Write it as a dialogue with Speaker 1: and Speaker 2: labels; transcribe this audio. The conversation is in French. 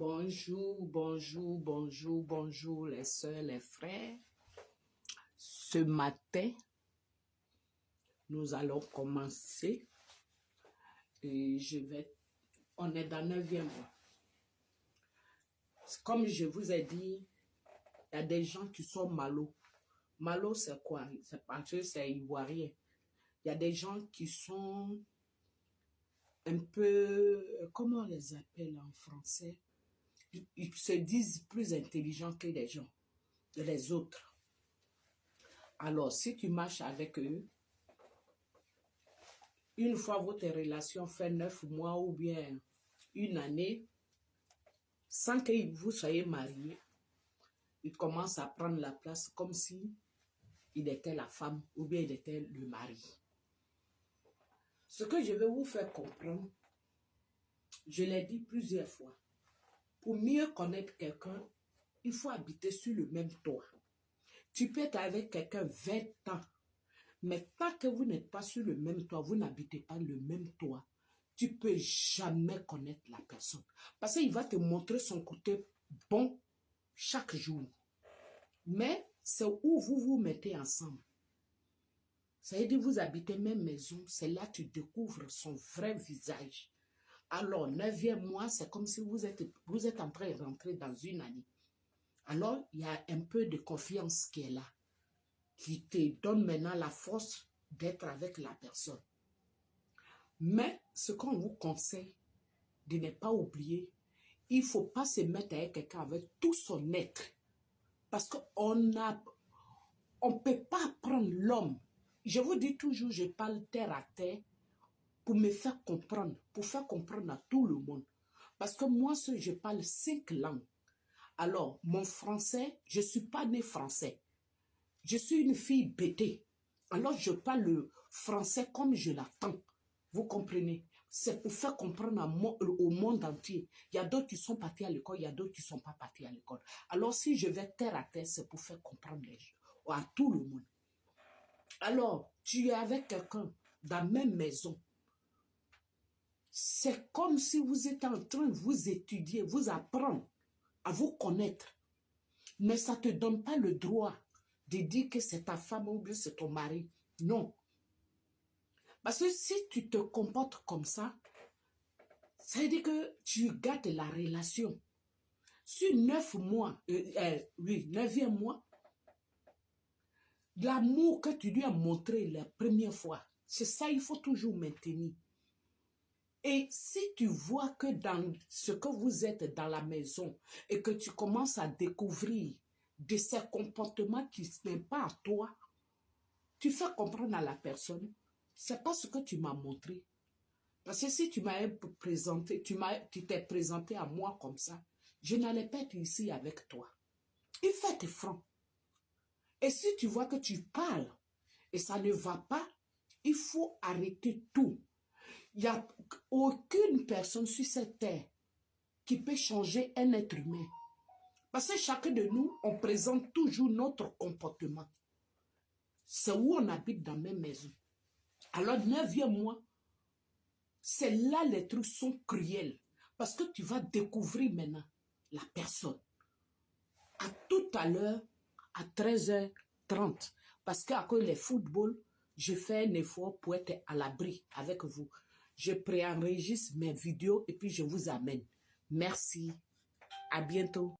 Speaker 1: Bonjour, bonjour, bonjour, bonjour les sœurs, les frères. Ce matin, nous allons commencer et on est dans 9e mois. Comme je vous ai dit, il y a des gens qui sont malos. Malo, c'est quoi? C'est parce que c'est ivoirien. Il y a des gens qui sont un peu, comment on les appelle en français? Ils se disent plus intelligents que les autres. Alors, si tu marches avec eux, une fois votre relation fait 9 mois ou bien une année, sans que vous soyez mariés, ils commencent à prendre la place comme si il était la femme ou bien il était le mari. Ce que je vais vous faire comprendre, je l'ai dit plusieurs fois, pour mieux connaître quelqu'un, il faut habiter sur le même toit. Tu peux être avec quelqu'un 20 ans, mais tant que vous n'êtes pas sur le même toit, vous n'habitez pas le même toit, tu ne peux jamais connaître la personne. Parce qu'il va te montrer son côté bon chaque jour. Mais c'est où vous vous mettez ensemble. Ça veut dire que vous habitez même maison, c'est là que tu découvres son vrai visage. Alors, 9e mois, c'est comme si vous êtes en train de rentrer dans une année. Alors, il y a un peu de confiance qui est là, qui te donne maintenant la force d'être avec la personne. Mais ce qu'on vous conseille de ne pas oublier, il ne faut pas se mettre avec quelqu'un avec tout son être. Parce qu'on ne peut pas prendre l'homme. Je vous dis toujours, je parle terre à terre pour me faire comprendre, pour faire comprendre à tout le monde. Parce que moi, je parle 5 langues. Alors, mon français, je ne suis pas née français. Je suis une fille bêtée. Alors, je parle le français comme je l'attends. Vous comprenez? C'est pour faire comprendre au monde entier. Il y a d'autres qui sont partis à l'école, il y a d'autres qui ne sont pas partis à l'école. Alors, si je vais terre à terre, c'est pour faire comprendre les gens, à tout le monde. Alors, tu es avec quelqu'un dans la même maison. C'est comme si vous êtes en train de vous étudier, vous apprendre à vous connaître. Mais ça ne te donne pas le droit de dire que c'est ta femme ou bien c'est ton mari. Non. Parce que si tu te comportes comme ça veut dire que tu gardes la relation. Sur 9 mois, 9e mois, l'amour que tu lui as montré la première fois, c'est ça qu'il faut toujours maintenir. Et si tu vois que dans ce que vous êtes dans la maison et que tu commences à découvrir de ces comportements qui ne sont pas à toi, tu fais comprendre à la personne, c'est pas ce que tu m'as montré. Parce que si tu m'avais présenté, tu t'es présenté à moi comme ça, je n'allais pas être ici avec toi. Il faut être franc. Et si tu vois que tu parles et ça ne va pas, il faut arrêter tout. Il n'y a aucune personne sur cette terre qui peut changer un être humain. Parce que chacun de nous, on présente toujours notre comportement. C'est où on habite dans la même maison. Alors, 9e mois, c'est là les trucs sont cruels. Parce que tu vas découvrir maintenant la personne. À tout à l'heure, à 13h30. Parce qu'à cause du football, je fais un effort pour être à l'abri avec vous. Je préenregistre mes vidéos et puis je vous amène. Merci. À bientôt.